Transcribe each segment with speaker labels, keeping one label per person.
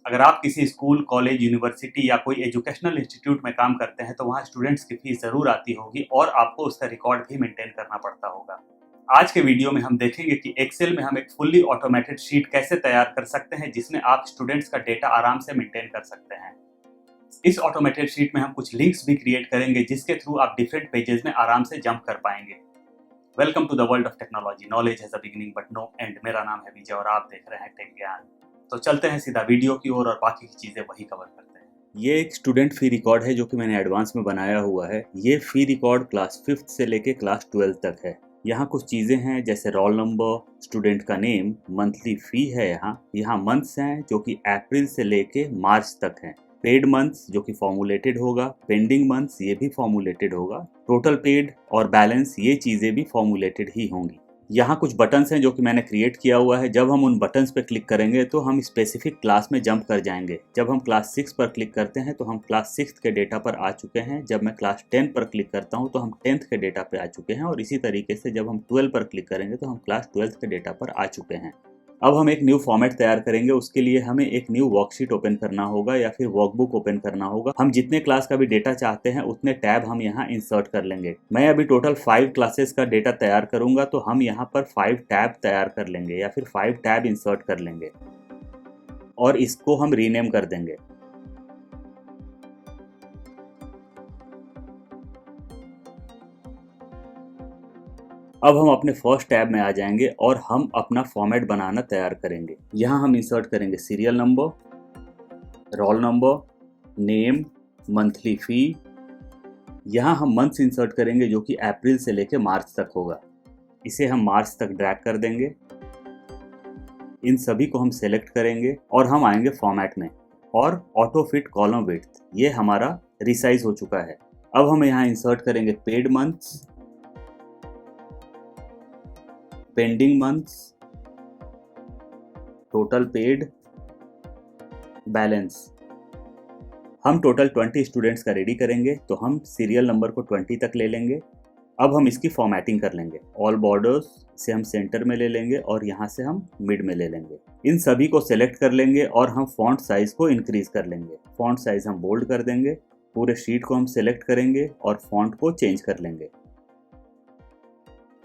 Speaker 1: अगर आप किसी स्कूल, कॉलेज, यूनिवर्सिटी या कोई एजुकेशनल इंस्टीट्यूट में काम करते हैं तो वहाँ स्टूडेंट्स की फीस ज़रूर आती होगी और आपको उसका रिकॉर्ड भी मेंटेन करना पड़ता होगा। आज के वीडियो में हम देखेंगे कि एक्सेल में हम एक फुल्ली ऑटोमेटेड शीट कैसे तैयार कर सकते हैं जिसमें आप स्टूडेंट्स का डेटा आराम से मेंटेन कर सकते हैं। इस ऑटोमेटेड शीट में हम कुछ लिंक्स भी क्रिएट करेंगे जिसके थ्रू आप डिफरेंट पेजेस में आराम से जंप कर पाएंगे। Welcome to the world of technology. Knowledge has a beginning but no end. मेरा नाम है विजय और आप देख रहे हैं टेक ज्ञान। तो चलते हैं सीधा वीडियो की ओर और बाकी की चीजें वही कवर करते हैं। ये एक स्टूडेंट फी रिकॉर्ड है जो कि मैंने एडवांस में बनाया हुआ है। ये फी रिकॉर्ड क्लास 5th से लेके क्लास 12 तक है। यहाँ कुछ चीजें हैं जैसे रोल नंबर, स्टूडेंट का नेम, मंथली फी है। यहाँ मंथ्स हैं जो कि अप्रैल से लेके मार्च तक हैं। पेड मंथ्स जो कि फॉर्मुलेटेड होगा, पेंडिंग मंथ्स ये भी फॉर्मुलेटेड होगा, टोटल पेड और बैलेंस ये चीजें भी फॉर्मुलेटेड ही होंगी। यहाँ कुछ बटन्स हैं जो कि मैंने क्रिएट किया हुआ है। जब हम उन बटन्स पर क्लिक करेंगे तो हम स्पेसिफिक क्लास में जंप कर जाएंगे। जब हम क्लास 6 पर क्लिक करते हैं तो हम क्लास 6 के डेटा पर आ चुके हैं। जब मैं क्लास 10 पर क्लिक करता हूँ तो हम 10th के डेटा पे आ चुके हैं और इसी तरीके से जब हम 12 पर क्लिक करेंगे तो हम क्लास 12th के डेटा पर आ चुके हैं। अब हम एक न्यू फॉर्मेट तैयार करेंगे। उसके लिए हमें एक न्यू वर्कशीट ओपन करना होगा या फिर वर्कबुक ओपन करना होगा। हम जितने क्लास का भी डेटा चाहते हैं उतने टैब हम यहाँ इंसर्ट कर लेंगे। मैं अभी टोटल 5 क्लासेस का डेटा तैयार करूंगा तो हम यहाँ पर 5 टैब तैयार कर लेंगे या फिर 5 टैब इंसर्ट कर लेंगे और इसको हम रीनेम कर देंगे। अब हम अपने फर्स्ट टैब में आ जाएंगे और हम अपना फॉर्मेट बनाना तैयार करेंगे। यहाँ हम इंसर्ट करेंगे serial number, roll number, name, monthly fee. यहाँ हम मंथ्स इंसर्ट करेंगे जो कि अप्रैल से लेकर मार्च तक होगा। इसे हम मार्च तक ड्रैग कर देंगे। इन सभी को हम सेलेक्ट करेंगे और हम आएंगे फॉर्मेट में और ऑटो फिट कॉलम विड्थ, ये हमारा रिसाइज हो चुका है। अब हम यहाँ इंसर्ट करेंगे paid months, pending months, total paid, balance. हम टोटल 20 स्टूडेंट्स का रेडी करेंगे तो हम सीरियल नंबर को 20 तक ले लेंगे। अब हम इसकी फॉर्मेटिंग कर लेंगे। ऑल बॉर्डर्स से हम सेंटर में ले लेंगे और यहाँ से हम मिड में ले लेंगे। इन सभी को सेलेक्ट कर लेंगे और हम फॉन्ट साइज को इंक्रीज कर लेंगे। फॉन्ट साइज हम बोल्ड कर देंगे। पूरे शीट को हम सेलेक्ट करेंगे और फॉन्ट को चेंज कर लेंगे।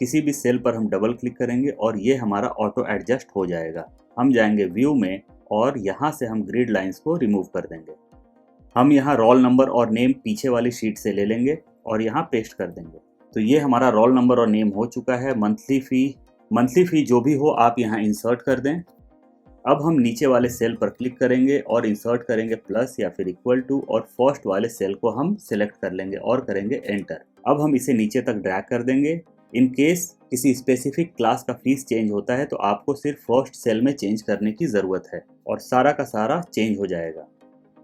Speaker 1: किसी भी सेल पर हम डबल क्लिक करेंगे और ये हमारा ऑटो एडजस्ट हो जाएगा। हम जाएंगे व्यू में और यहाँ से हम ग्रिड लाइंस को रिमूव कर देंगे। हम यहाँ रोल नंबर और नेम पीछे वाली शीट से ले लेंगे और यहाँ पेस्ट कर देंगे। तो ये हमारा रोल नंबर और नेम हो चुका है। मंथली फ़ी जो भी हो आप यहाँ इंसर्ट कर दें। अब हम नीचे वाले सेल पर क्लिक करेंगे और इंसर्ट करेंगे प्लस या फिर इक्वल टू और फर्स्ट वाले सेल को हम सिलेक्ट कर लेंगे और करेंगे एंटर। अब हम इसे नीचे तक ड्रैग कर देंगे। इन केस किसी स्पेसिफिक क्लास का फीस चेंज होता है तो आपको सिर्फ फर्स्ट सेल में चेंज करने की ज़रूरत है और सारा का सारा चेंज हो जाएगा।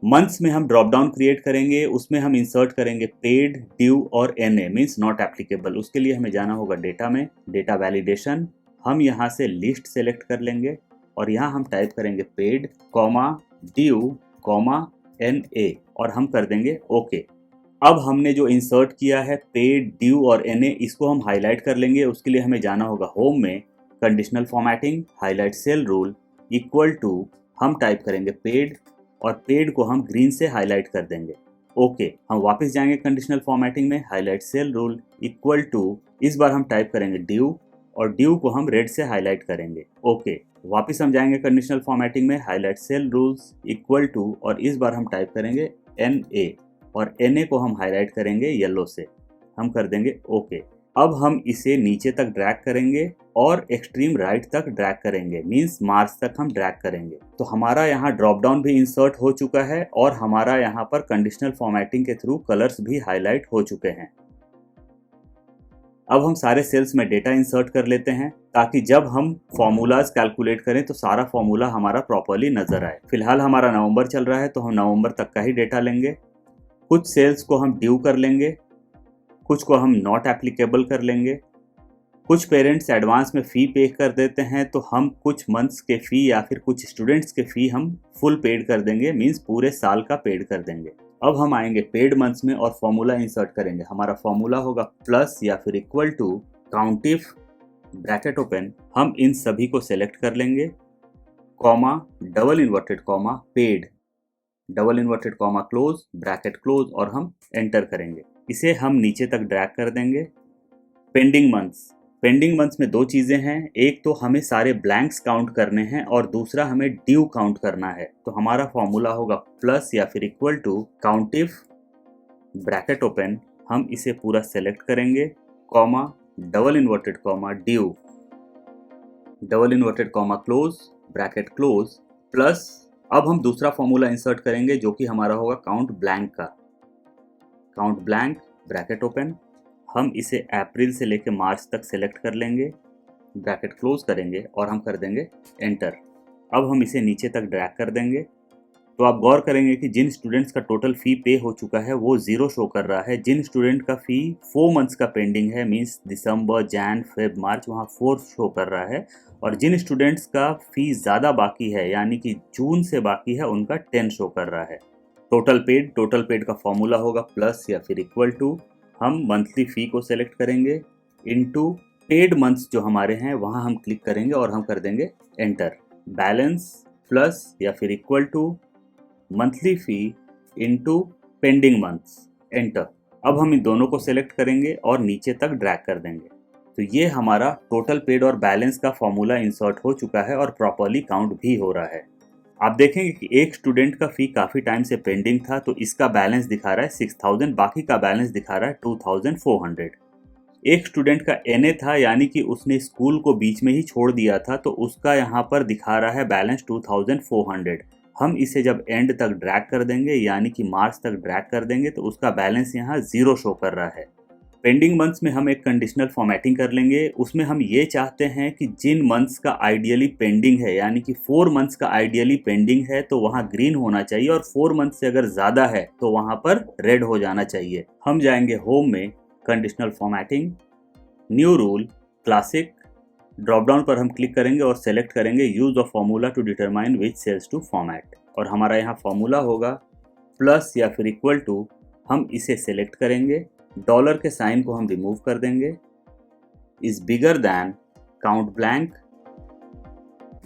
Speaker 1: मंथ्स में हम ड्रॉप डाउन क्रिएट करेंगे। उसमें हम इंसर्ट करेंगे पेड, ड्यू और एनए मीन्स नॉट एप्लीकेबल। उसके लिए हमें जाना होगा डेटा में, डेटा वैलिडेशन। हम यहाँ से लिस्ट सेलेक्ट कर लेंगे और यहाँ हम टाइप करेंगे paid, comma, due, comma, NA और हम कर देंगे ओके। अब हमने जो इंसर्ट किया है पेड, ड्यू और एनए, इसको हम हाईलाइट कर लेंगे। उसके लिए हमें जाना होगा होम में, conditional formatting, highlight cell rule, equal to हम टाइप करेंगे पेड और पेड को हम ग्रीन से हाईलाइट कर देंगे। ओके। हम वापस जाएंगे कंडीशनल फॉर्मेटिंग में, highlight cell rule, equal to इस बार हम टाइप करेंगे ड्यू और ड्यू को हम रेड से हाईलाइट करेंगे। ओके। वापस हम जाएंगे कंडीशनल फॉर्मेटिंग में, highlight cell rules, equal to और इस बार हम टाइप करेंगे एनए और एनए को हम हाईलाइट करेंगे येलो से। हम कर देंगे ओके। अब हम इसे नीचे तक ड्रैग करेंगे और एक्सट्रीम राइट तक ड्रैग करेंगे, मींस मार्च तक हम ड्रैग करेंगे। तो हमारा यहाँ ड्रॉप डाउन भी इंसर्ट हो चुका है और हमारा यहाँ पर कंडीशनल फॉर्मेटिंग के थ्रू कलर्स भी हाईलाइट हो चुके हैं। अब हम सारे सेल्स में डेटा इंसर्ट कर लेते हैं ताकि जब हम फॉर्मूलाज कैलकुलेट करें तो सारा फॉर्मूला हमारा प्रॉपरली नजर आए। फिलहाल हमारा नवंबर चल रहा है तो हम नवंबर तक का ही डेटा लेंगे। कुछ सेल्स को हम ड्यू कर लेंगे, कुछ को हम नॉट एप्लीकेबल कर लेंगे। कुछ पेरेंट्स एडवांस में फ़ी पे कर देते हैं तो हम कुछ मंथ्स के फ़ी या फिर कुछ स्टूडेंट्स के फ़ी हम फुल पेड कर देंगे, मींस पूरे साल का पेड कर देंगे। अब हम आएंगे पेड मंथ्स में और फॉर्मूला इंसर्ट करेंगे। हमारा फॉर्मूला होगा प्लस या फिर equal to count if, bracket open. हम इन सभी को सेलेक्ट कर लेंगे comma, double inverted comma, paid, double inverted comma close, bracket close, और हम एंटर करेंगे। इसे हम नीचे तक ड्रैग कर देंगे। पेंडिंग मंथ्स, पेंडिंग मंथ्स में दो चीज़ें हैं, एक तो हमें सारे ब्लैंक्स काउंट करने हैं और दूसरा हमें ड्यू काउंट करना है। तो हमारा फॉर्मूला होगा प्लस या फिर इक्वल टू काउंटिफ, ब्रैकेट ओपन, हम इसे पूरा सेलेक्ट करेंगे, comma, double inverted comma, due, double inverted comma close, bracket close, plus अब हम दूसरा फॉर्मूला इंसर्ट करेंगे जो कि हमारा होगा काउंट ब्लैंक का, काउंट ब्लैंक, ब्रैकेट ओपन, हम इसे अप्रैल से लेकर मार्च तक सेलेक्ट कर लेंगे, ब्रैकेट क्लोज करेंगे और हम कर देंगे एंटर। अब हम इसे नीचे तक ड्रैग कर देंगे। तो आप गौर करेंगे कि जिन स्टूडेंट्स का टोटल फ़ी पे हो चुका है वो 0 शो कर रहा है। जिन स्टूडेंट का फ़ी 4 मंथ्स का पेंडिंग है, मींस दिसंबर, जैन, फेब, मार्च, वहाँ 4 शो कर रहा है। और जिन स्टूडेंट्स का फ़ी ज़्यादा बाकी है यानी कि जून से बाकी है, उनका 10 शो कर रहा है। टोटल पेड का फॉर्मूला होगा प्लस या फिर इक्वल टू, हम मंथली फ़ी को सेलेक्ट करेंगे, इनटू पेड मंथ्स जो हमारे हैं वहाँ हम क्लिक करेंगे और हम कर देंगे एंटर। बैलेंस प्लस या फिर equal to monthly fee into pending months, enter. अब हम इन दोनों को सेलेक्ट करेंगे और नीचे तक ड्रैग कर देंगे। तो ये हमारा टोटल पेड और बैलेंस का फॉर्मूला इंसर्ट हो चुका है और प्रॉपर्ली काउंट भी हो रहा है। आप देखेंगे कि एक स्टूडेंट का फ़ी काफ़ी टाइम से पेंडिंग था, तो इसका बैलेंस दिखा रहा है 6000, बाकी का बैलेंस दिखा रहा है 2400। एक स्टूडेंट का एनए था यानी कि उसने स्कूल को बीच में ही छोड़ दिया था, तो उसका यहाँ पर दिखा रहा है बैलेंस 2400। हम इसे जब एंड तक ड्रैग कर देंगे यानी कि मार्च तक ड्रैग कर देंगे तो उसका बैलेंस यहाँ 0 शो कर रहा है। पेंडिंग मंथ्स में हम एक कंडीशनल फॉर्मेटिंग कर लेंगे। उसमें हम ये चाहते हैं कि जिन मंथ्स का आइडियली पेंडिंग है यानी कि 4 मंथ्स का आइडियली पेंडिंग है तो वहाँ ग्रीन होना चाहिए, और 4 मंथ से अगर ज़्यादा है तो वहाँ पर रेड हो जाना चाहिए। हम जाएंगे होम में, conditional formatting, new rule, classic, drop down पर हम क्लिक करेंगे और सेलेक्ट करेंगे use of formula to determine which cells to format, और हमारा यहाँ फॉर्मूला होगा प्लस या फिर इक्वल टू, हम इसे सेलेक्ट करेंगे, डॉलर के साइन को हम रिमूव कर देंगे, is bigger than count blank,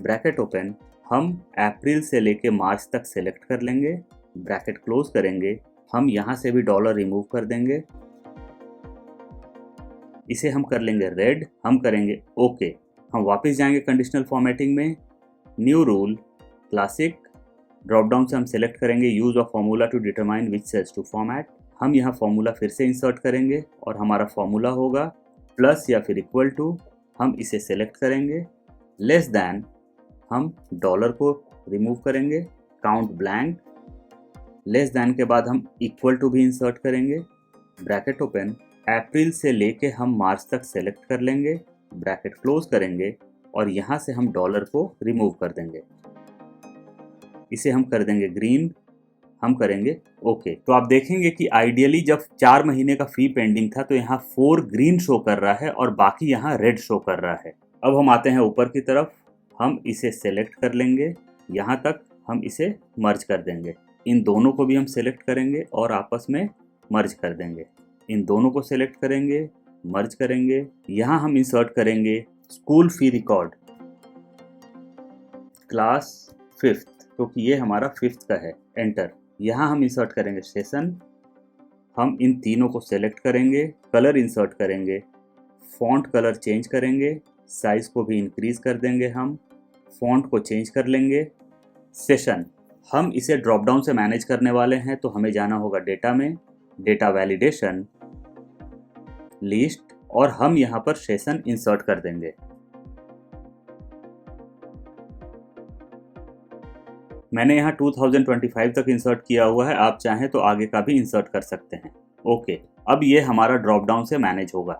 Speaker 1: bracket open, हम अप्रैल से लेके मार्च तक सेलेक्ट कर लेंगे, ब्रैकेट क्लोज करेंगे, हम यहाँ से भी डॉलर रिमूव कर देंगे, इसे हम कर लेंगे रेड, हम करेंगे ओके। हम वापस जाएंगे कंडीशनल फॉर्मेटिंग में, new rule, classic, drop down से हम सेलेक्ट करेंगे use of formula to determine which cells to format, हम यहाँ फॉर्मूला फिर से इंसर्ट करेंगे और हमारा फॉर्मूला होगा प्लस या फिर इक्वल टू, हम इसे सेलेक्ट करेंगे, लेस दैन, हम डॉलर को रिमूव करेंगे, काउंट ब्लैंक, लेस दैन के बाद हम इक्वल टू भी इंसर्ट करेंगे, ब्रैकेट ओपन, अप्रैल से लेके हम मार्च तक सेलेक्ट कर लेंगे, ब्रैकेट क्लोज करेंगे और यहाँ से हम डॉलर को रिमूव कर देंगे, इसे हम कर देंगे ग्रीन, हम करेंगे ओके। तो आप देखेंगे कि आइडियली जब 4 महीने का फ़ी पेंडिंग था तो यहाँ 4 ग्रीन शो कर रहा है और बाकी यहाँ रेड शो कर रहा है। अब हम आते हैं ऊपर की तरफ, हम इसे सेलेक्ट कर लेंगे, यहाँ तक हम इसे मर्ज कर देंगे, इन दोनों को भी हम सेलेक्ट करेंगे और आपस में मर्ज कर देंगे, इन दोनों को सेलेक्ट करेंगे, मर्ज करेंगे, यहाँ हम इंसर्ट करेंगे school fee record, class 5th, क्योंकि ये हमारा 5th का है, एंटर। यहाँ हम इंसर्ट करेंगे सेशन, हम इन तीनों को सेलेक्ट करेंगे, कलर इंसर्ट करेंगे, फॉन्ट कलर चेंज करेंगे, साइज़ को भी इंक्रीज कर देंगे, हम फॉन्ट को चेंज कर लेंगे। सेशन, हम इसे ड्रॉप डाउन से मैनेज करने वाले हैं तो हमें जाना होगा डेटा में, डेटा वैलिडेशन, लिस्ट, और हम यहाँ पर सेशन इंसर्ट कर देंगे। मैंने यहाँ 2025 तक इंसर्ट किया हुआ है, आप चाहें तो आगे का भी इंसर्ट कर सकते हैं। ओके, अब ये हमारा ड्रॉप डाउन से मैनेज होगा।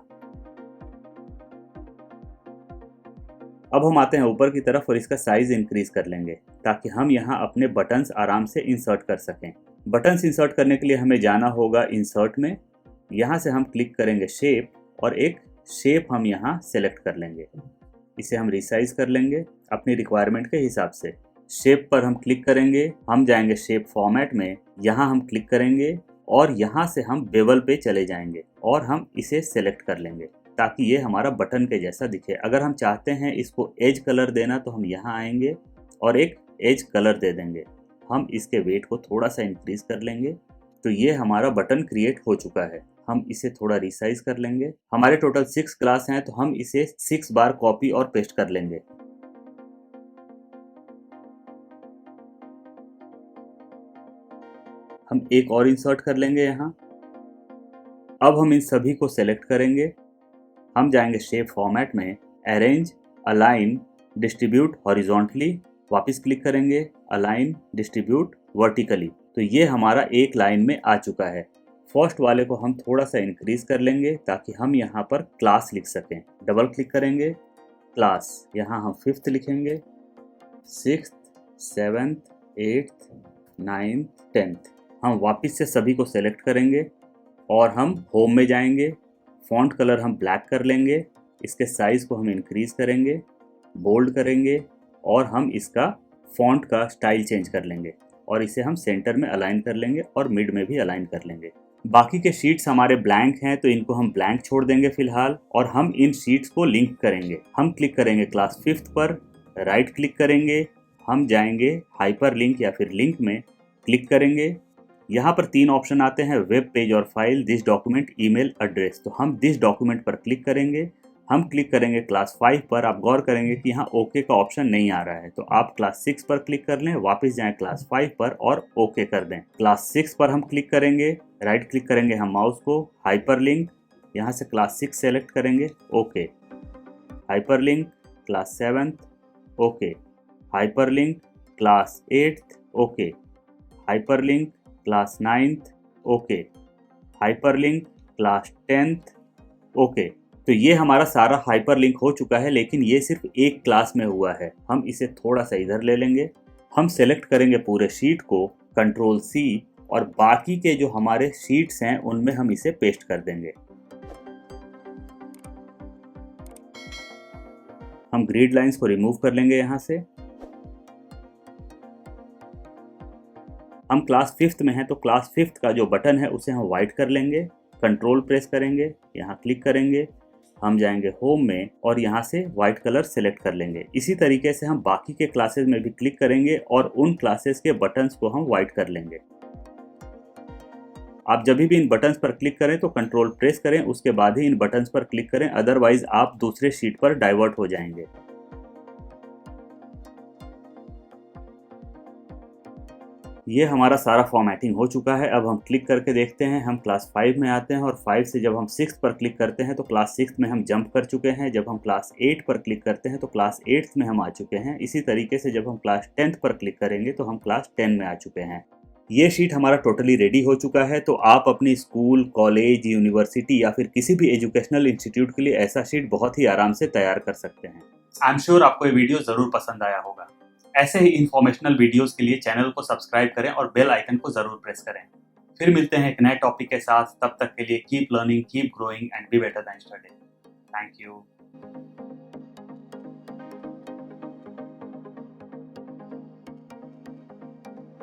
Speaker 1: अब हम आते हैं ऊपर की तरफ और इसका साइज इंक्रीज कर लेंगे ताकि हम यहाँ अपने बटन्स आराम से इंसर्ट कर सकें। बटन्स इंसर्ट करने के लिए हमें जाना होगा इंसर्ट में, यहाँ से हम क्लिक करेंगे शेप और एक शेप हम यहाँ सेलेक्ट कर लेंगे, इसे हम रिसाइज कर लेंगे अपनी रिक्वायरमेंट के हिसाब से। शेप पर हम क्लिक करेंगे, हम जाएंगे शेप फॉर्मेट में, यहाँ हम क्लिक करेंगे और यहाँ से हम बेवल पे चले जाएंगे और हम इसे सेलेक्ट कर लेंगे ताकि ये हमारा बटन के जैसा दिखे। अगर हम चाहते हैं इसको एज कलर देना तो हम यहाँ आएंगे और एक एज कलर दे देंगे। हम इसके वेट को थोड़ा सा इंक्रीज कर लेंगे। तो ये हमारा बटन क्रिएट हो चुका है। हम इसे थोड़ा रिसाइज कर लेंगे। हमारे टोटल 6 क्लास हैं तो हम इसे 6 बार कॉपी और पेस्ट कर लेंगे। हम एक और इंसर्ट कर लेंगे यहाँ। अब हम इन सभी को सेलेक्ट करेंगे। हम जाएंगे शेप फॉर्मेट में, अरेंज, अलाइन, डिस्ट्रीब्यूट हॉरिजॉन्टली, वापस क्लिक करेंगे, अलाइन, डिस्ट्रीब्यूट वर्टिकली। तो ये हमारा एक लाइन में आ चुका है। फर्स्ट वाले को हम थोड़ा सा इंक्रीज कर लेंगे ताकि हम यहाँ पर क्लास लिख सकें। डबल क्लिक करेंगे, क्लास, यहाँ हम 5th लिखेंगे, 6th, 7th, 8th, 9th, 10th। हम वापस से सभी को सेलेक्ट करेंगे और हम होम में जाएंगे। फॉन्ट कलर हम ब्लैक कर लेंगे। इसके साइज को हम इंक्रीज करेंगे, बोल्ड करेंगे और हम इसका फॉन्ट का स्टाइल चेंज कर लेंगे और इसे हम सेंटर में अलाइन कर लेंगे और मिड में भी अलाइन कर लेंगे। बाकी के शीट्स हमारे ब्लैंक हैं तो इनको हम ब्लैंक छोड़ देंगे फिलहाल और हम इन शीट्स को लिंक करेंगे। हम क्लिक करेंगे क्लास 5th पर, राइट क्लिक करेंगे, हम जाएंगे हाइपर लिंक या फिर लिंक में क्लिक करेंगे। यहाँ पर 3 ऑप्शन आते हैं, वेब पेज और file, this document, email address. तो हम दिस डॉक्यूमेंट पर क्लिक करेंगे। हम क्लिक करेंगे क्लास 5 पर। आप गौर करेंगे कि यहाँ ओके का ऑप्शन नहीं आ रहा है, तो आप क्लास 6 पर क्लिक कर लें, वापस जाएं क्लास 5 पर और ओके कर दें। क्लास 6 पर हम क्लिक करेंगे, राइट क्लिक करेंगे हम माउस को, हाइपर लिंक, यहाँ से क्लास 6 सेलेक्ट करेंगे, okay, hyper link, class 7th, okay, hyper link, class 8th, okay, hyper link, class 9th, okay, hyper link, class 10th, okay. तो ये हमारा सारा हाइपर लिंक हो चुका है, लेकिन ये सिर्फ एक क्लास में हुआ है। हम इसे थोड़ा सा इधर ले लेंगे। हम सेलेक्ट करेंगे पूरे शीट को, कंट्रोल C, और बाकी के जो हमारे शीट्स हैं उनमें हम इसे पेस्ट कर देंगे। हम ग्रिड लाइंस को रिमूव कर लेंगे यहाँ से। हम क्लास 5th में हैं तो क्लास 5th का जो बटन है उसे हम वाइट कर लेंगे। कंट्रोल प्रेस करेंगे, यहाँ क्लिक करेंगे, हम जाएंगे होम में और यहाँ से वाइट कलर सेलेक्ट कर लेंगे। इसी तरीके से हम बाकी के क्लासेस में भी क्लिक करेंगे और उन क्लासेस के बटन्स को हम वाइट कर लेंगे। आप जब भी इन बटन्स पर क्लिक करें तो कंट्रोल प्रेस करें, उसके बाद ही इन बटन्स पर क्लिक करें, अदरवाइज आप दूसरे शीट पर डाइवर्ट हो जाएंगे। ये हमारा सारा फॉर्मेटिंग हो चुका है। अब हम क्लिक करके देखते हैं। हम क्लास 5 में आते हैं और 5 से जब हम 6th पर क्लिक करते हैं तो क्लास 6th में हम जंप कर चुके हैं। जब हम क्लास 8 पर क्लिक करते हैं तो क्लास 8th में हम आ चुके हैं। इसी तरीके से जब हम क्लास 10th पर क्लिक करेंगे तो हम क्लास 10 में आ चुके हैं। ये शीट हमारा टोटली रेडी हो चुका है। तो आप अपनी स्कूल, कॉलेज, यूनिवर्सिटी या फिर किसी भी एजुकेशनल इंस्टीट्यूट के लिए ऐसा शीट बहुत ही आराम से तैयार कर सकते हैं। आई एम श्योर आपको ये वीडियो जरूर पसंद आया होगा। ऐसे ही इंफॉर्मेशनल वीडियोस के लिए चैनल को सब्सक्राइब करें और बेल आइकन को जरूर प्रेस करें। फिर मिलते हैं एक नए टॉपिक के साथ। तब तक के लिए keep learning, keep growing and be better than yesterday. Thank you.